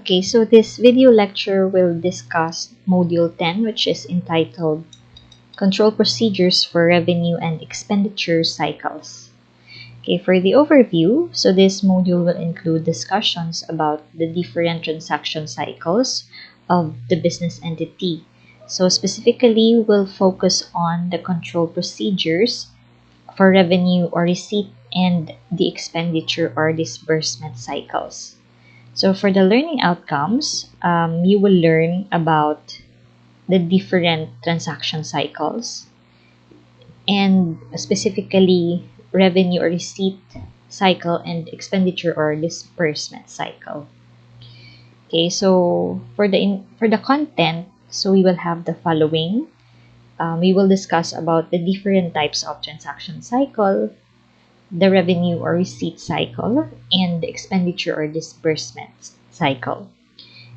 Okay, so this video lecture will discuss Module 10, which is entitled Control Procedures for Revenue and Expenditure Cycles. Okay, for the overview, so this module will include discussions about the different transaction cycles of the business entity. So specifically, we'll focus on the control procedures for revenue or receipt and the expenditure or disbursement cycles. So for the learning outcomes, you will learn about the different transaction cycles and specifically revenue or receipt cycle and expenditure or disbursement cycle. Okay, so for the content, so we will have the following. We will discuss about the different types of transaction cycle, the revenue or receipt cycle, and the expenditure or disbursement cycle.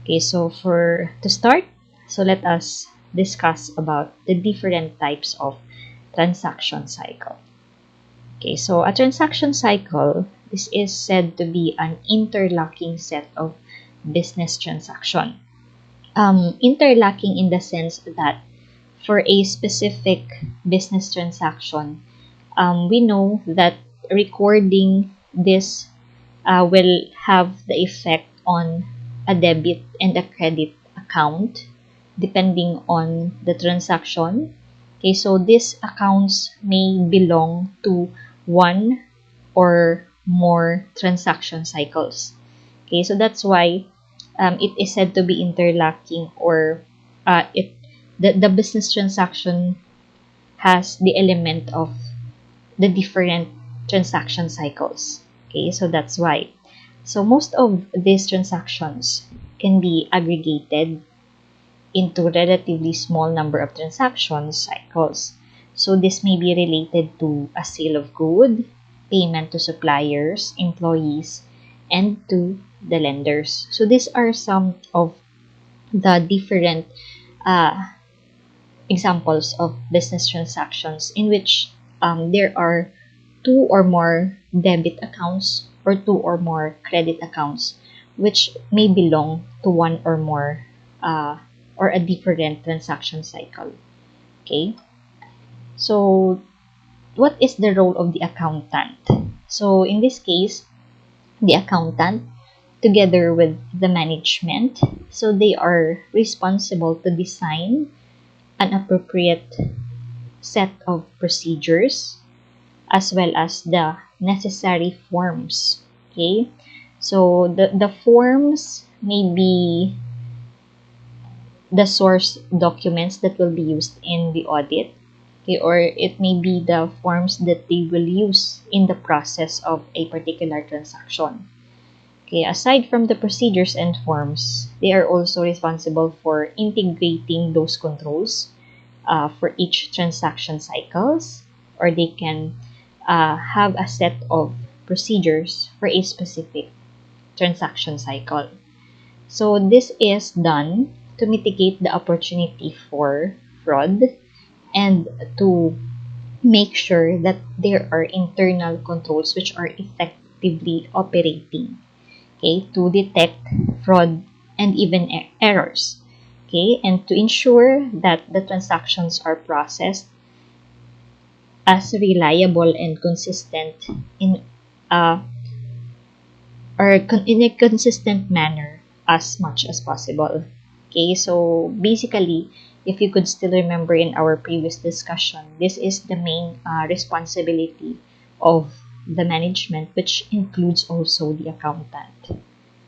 Okay, so to start, so let us discuss about the different types of transaction cycle. Okay, so a transaction cycle, this is said to be an interlocking set of business transaction. Interlocking in the sense that for a specific business transaction, we know that recording this will have the effect on a debit and a credit account depending on the transaction. Okay, so these accounts may belong to one or more transaction cycles. Okay, so that's why it is said to be interlocking, or the business transaction has the element of the different transaction cycles. Okay, so that's why. So most of these transactions can be aggregated into relatively small number of transaction cycles. So this may be related to a sale of good, payment to suppliers, employees, and to the lenders. So these are some of the different examples of business transactions in which there are two or more debit accounts or two or more credit accounts which may belong to one or more or a different transaction cycle. Okay, so what is the role of the accountant? So in this case, the accountant together with the management, so they are responsible to design an appropriate set of procedures as well as the necessary forms. Okay, so the forms may be the source documents that will be used in the audit. Okay, or it may be the forms that they will use in the process of a particular transaction. Okay, aside from the procedures and forms, they are also responsible for integrating those controls for each transaction cycles, or they can have a set of procedures for a specific transaction cycle. So this is done to mitigate the opportunity for fraud and to make sure that there are internal controls which are effectively operating, okay, to detect fraud and even errors, okay, and to ensure that the transactions are processed as reliable and consistent in a consistent manner as much as possible. Okay, so basically, if you could still remember in our previous discussion, this is the main responsibility of the management, which includes also the accountant.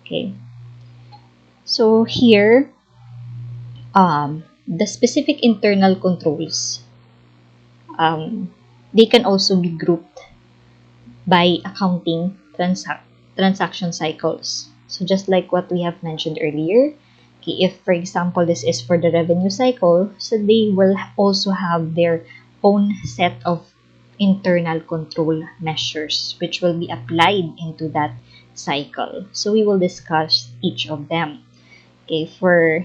Okay, so here, the specific internal controls, they can also be grouped by accounting transaction cycles. So just like what we have mentioned earlier, okay, if for example this is for the revenue cycle, so they will also have their own set of internal control measures which will be applied into that cycle. So we will discuss each of them. Okay, for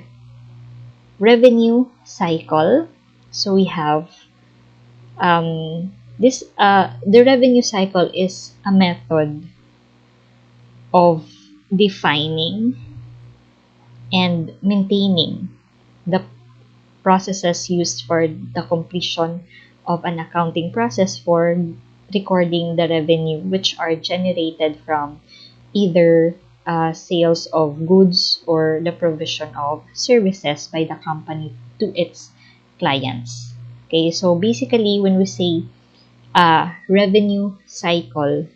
revenue cycle, so we have the revenue cycle is a method of defining and maintaining the processes used for the completion of an accounting process for recording the revenue which are generated from either sales of goods or the provision of services by the company to its clients. Okay, so basically when we say revenue cycle,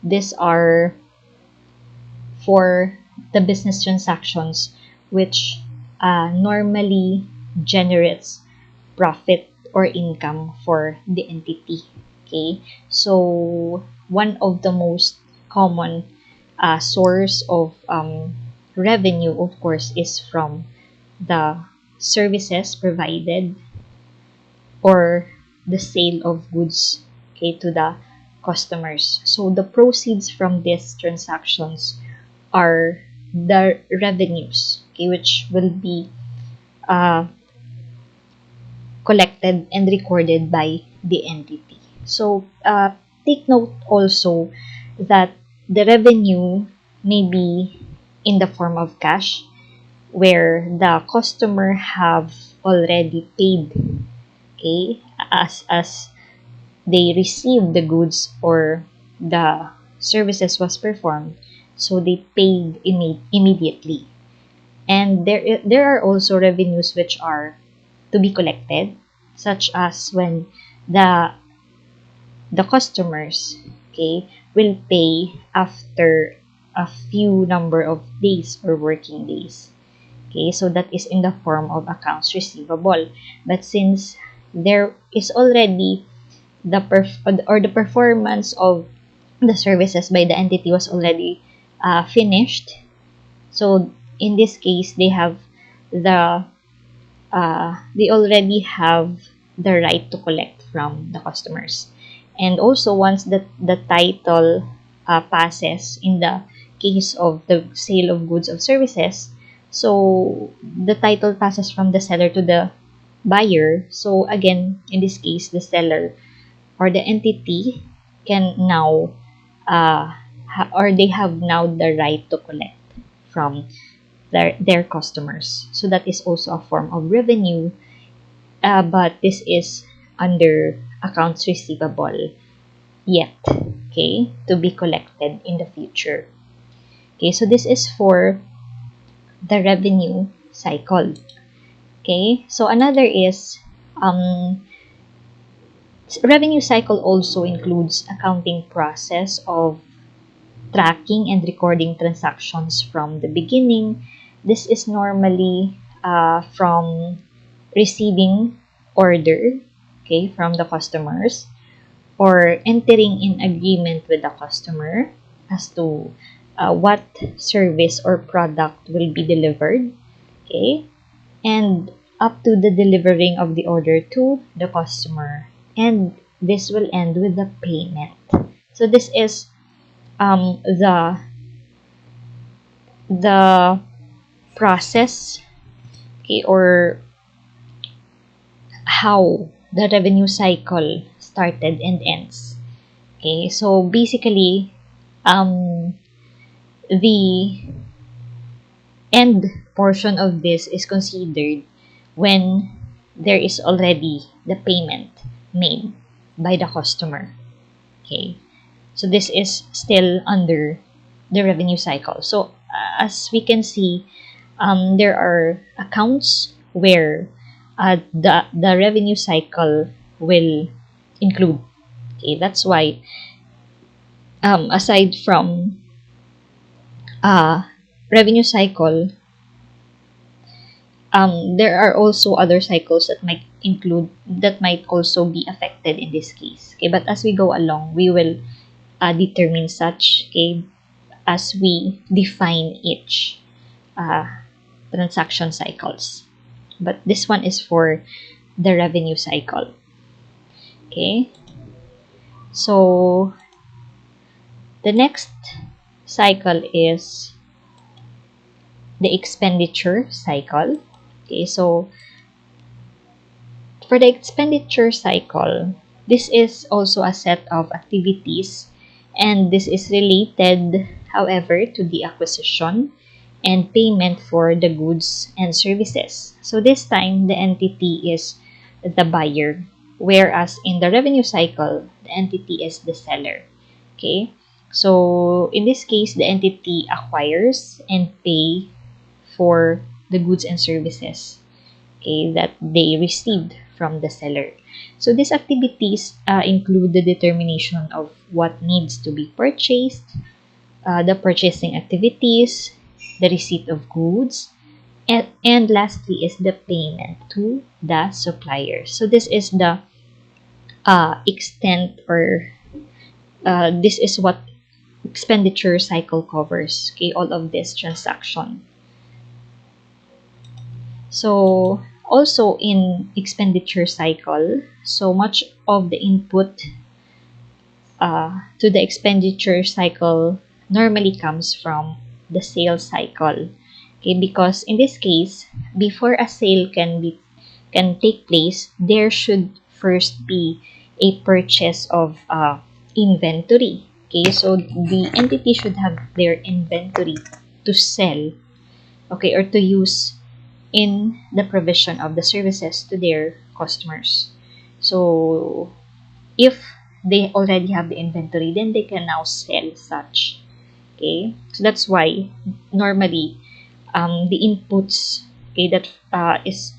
these are for the business transactions which normally generates profit or income for the entity. Okay, so one of the most common source of revenue, of course, is from the services provided or the sale of goods, okay, to the customers. So the proceeds from these transactions are the revenues, okay, which will be uh, collected and recorded by the entity. So take note also that the revenue may be in the form of cash where the customer have already paid, okay, as they received the goods or the services was performed, so they paid immediately. And there are also revenues which are to be collected, such as when the customers, okay, will pay after a few number of days or working days. Okay, so that is in the form of accounts receivable. But since there is already the performance of the services by the entity was already finished, so in this case the they already have the right to collect from the customers. And also once the title passes in the case of the sale of goods or services, so the title passes from the seller to the buyer. So again, in this case, the seller or the entity can now or they have now the right to collect from their customers. So that is also a form of revenue, but this is under accounts receivable yet, okay, to be collected in the future. Okay, so this is for the revenue cycle. Okay, so another is revenue cycle also includes accounting process of tracking and recording transactions from the beginning. This is normally from receiving order, okay, from the customers, or entering in agreement with the customer as to what service or product will be delivered, okay, and up to the delivering of the order to the customer, and this will end with the payment. So this is the process, okay, or how the revenue cycle started and ends. Okay, so basically the end portion of this is considered when there is already the payment made by the customer. Okay, so this is still under the revenue cycle. So as we can see, there are accounts where the revenue cycle will include. Okay, that's why aside from revenue cycle, there are also other cycles that might also be affected in this case. Okay, but as we go along, we will determine such, okay, as we define each transaction cycles. But this one is for the revenue cycle. Okay, so the next cycle is the expenditure cycle. Okay, so for the expenditure cycle, this is also a set of activities, and this is related, however, to the acquisition and payment for the goods and services. So this time, the entity is the buyer, whereas in the revenue cycle, the entity is the seller. Okay, so in this case, the entity acquires and pay for the goods and services, okay, that they received from the seller. So these activities include the determination of what needs to be purchased, the purchasing activities, the receipt of goods, and lastly is the payment to the supplier. So this is the extent, or this is what expenditure cycle covers, okay, all of this transaction. So also in expenditure cycle, so much of the input to the expenditure cycle normally comes from the sales cycle. Okay, because in this case, before a sale can take place, there should first be a purchase of inventory. Okay, so the entity should have their inventory to sell, okay, or to use in the provision of the services to their customers. So if they already have the inventory, then they can now sell such. Okay, so that's why normally the inputs, okay, that is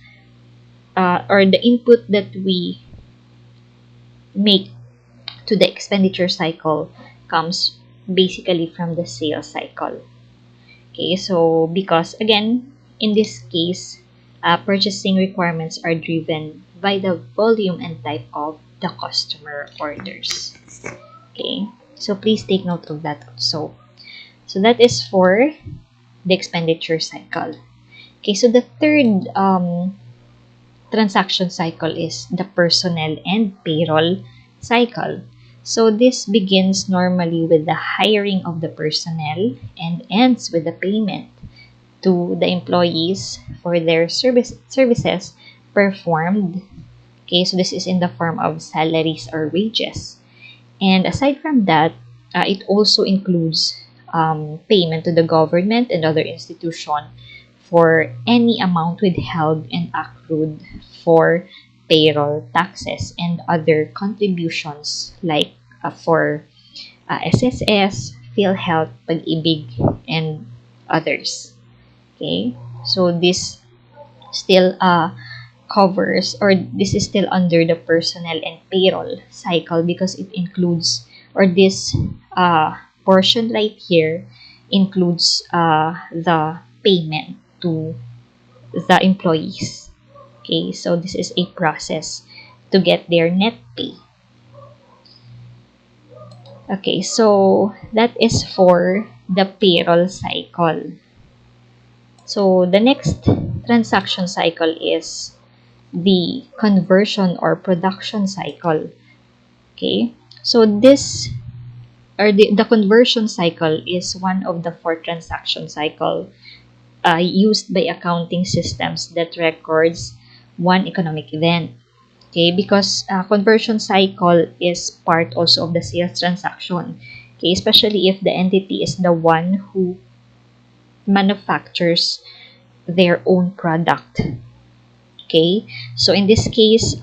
or the input that we make to the expenditure cycle comes basically from the sales cycle. Okay, so because again, in this case, purchasing requirements are driven by the volume and type of the customer orders. Okay, so please take note of that also. So that is for the expenditure cycle. Okay, so the third transaction cycle is the personnel and payroll cycle. So this begins normally with the hiring of the personnel and ends with the payment to the employees for their services performed. Okay, so this is in the form of salaries or wages. And aside from that, it also includes payment to the government and other institution for any amount withheld and accrued for payroll taxes and other contributions like for SSS, PhilHealth, Pag-ibig, and others. Okay, so this still covers, or this is still under the personnel and payroll cycle because it includes, or this portion right here includes the payment to the employees. Okay, so this is a process to get their net pay. Okay, so that is for the payroll cycle. So the next transaction cycle is the conversion or production cycle. Okay, so this, or the conversion cycle is one of the four transaction cycle used by accounting systems that records one economic event. Okay, because conversion cycle is part also of the sales transaction. Okay, especially if the entity is the one who manufactures their own product. Okay, so in this case,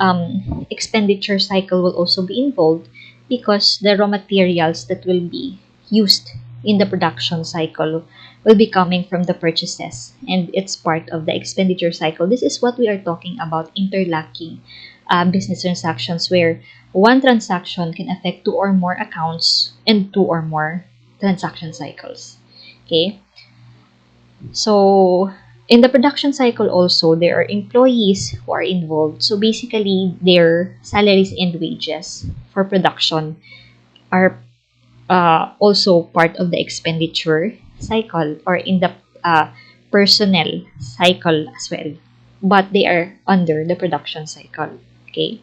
expenditure cycle will also be involved because the raw materials that will be used in the production cycle will be coming from the purchases, and it's part of the expenditure cycle. This is what we are talking about, interlocking business transactions, where one transaction can affect two or more accounts and two or more transaction cycles. Okay, so in the production cycle also, there are employees who are involved. So basically, their salaries and wages for production are also part of the expenditure cycle, or in the personnel cycle as well. But they are under the production cycle. Okay,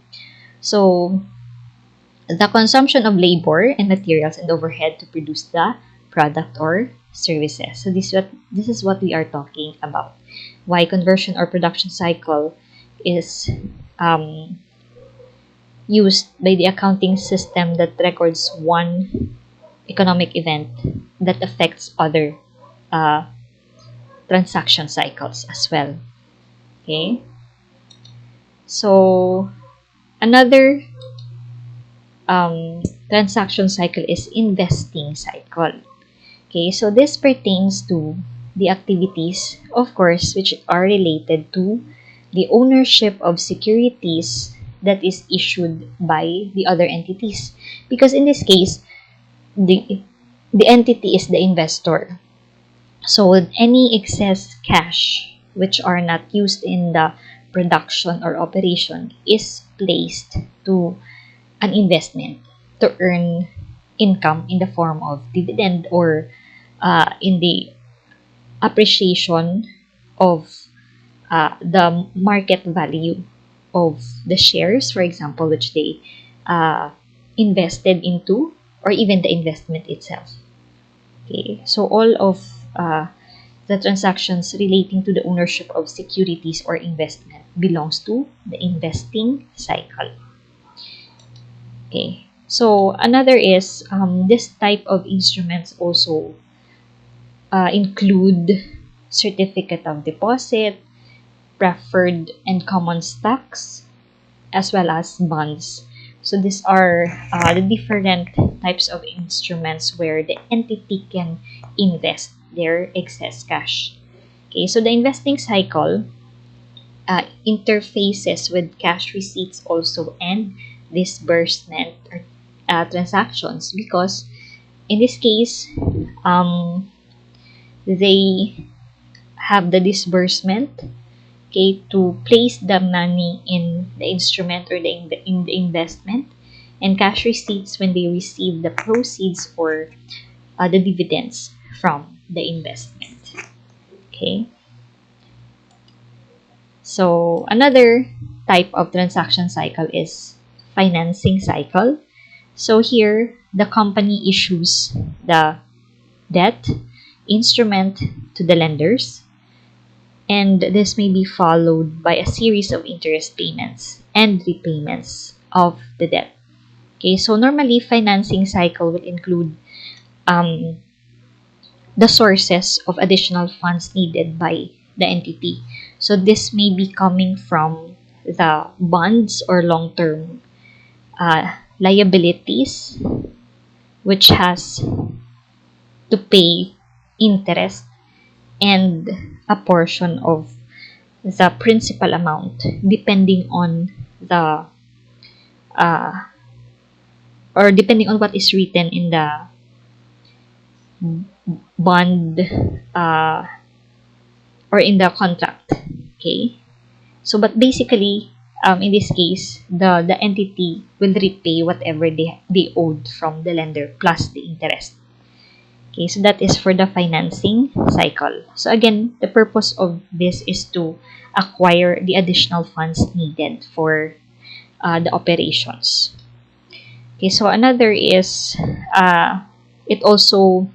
so the consumption of labor and materials and overhead to produce the product or services. So this is what we are talking about. Why conversion or production cycle is used by the accounting system that records one economic event that affects other transaction cycles as well. Okay, so another transaction cycle is investing cycle. Okay, so this pertains to the activities, of course, which are related to the ownership of securities that is issued by the other entities. Because in this case, the entity is the investor. So any excess cash which are not used in the production or operation is placed to an investment to earn income in the form of dividend or in the appreciation of the market value of the shares, for example, which they invested into, or even the investment itself. Okay, so all of the transactions relating to the ownership of securities or investment belongs to the investing cycle. Okay, so another is this type of instruments also include certificate of deposit, preferred and common stocks, as well as bonds. So these are the different types of instruments where the entity can invest their excess cash. Okay, so the investing cycle interfaces with cash receipts also and disbursement or transactions, because in this case they have the disbursement, okay, to place the money in the instrument or in the investment, and cash receipts when they receive the proceeds or the dividends from the investment. Okay, so another type of transaction cycle is financing cycle. So here the company issues the debt instrument to the lenders, and this may be followed by a series of interest payments and repayments of the debt. Okay, so normally financing cycle will include um, the sources of additional funds needed by the entity. So this may be coming from the bonds or long-term liabilities, which has to pay interest and a portion of the principal amount depending on the uh, or depending on what is written in the bond or in the contract. Okay, so but basically in this case the entity will repay whatever they owed from the lender plus the interest. Okay, so that is for the financing cycle. So again, the purpose of this is to acquire the additional funds needed for the operations. Okay, so another is it also,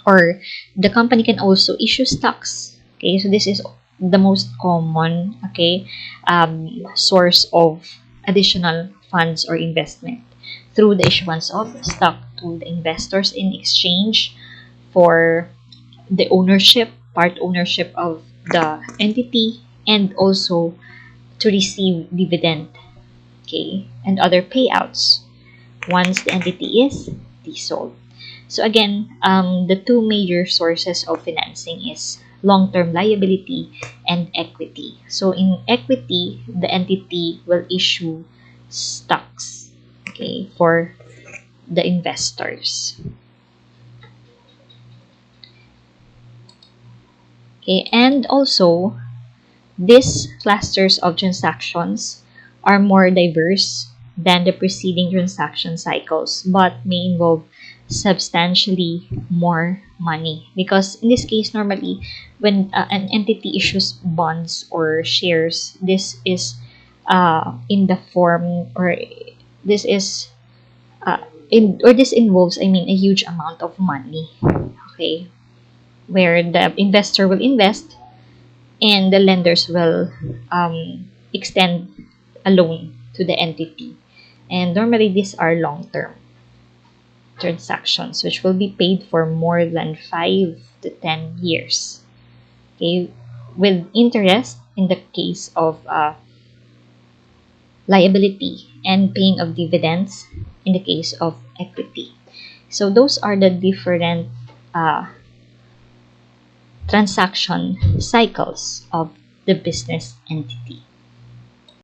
or the company can also issue stocks. Okay, so this is the most common, okay, source of additional funds or investment through the issuance of stock to the investors in exchange for the ownership, part ownership of the entity, and also to receive dividend, okay, and other payouts once the entity is dissolved. So again, the two major sources of financing is long-term liability and equity. So in equity, the entity will issue stocks, okay, for the investors. Okay, and also these clusters of transactions are more diverse than the preceding transaction cycles, but may involve substantially more money, because in this case normally when an entity issues bonds or shares, this is in the form, or this is this involves, I mean, a huge amount of money, okay, where the investor will invest and the lenders will extend a loan to the entity. And normally these are long-term transactions which will be paid for more than 5 to 10 years. okay, with interest in the case of liability, and paying of dividends in the case of equity. So those are the different transaction cycles of the business entity.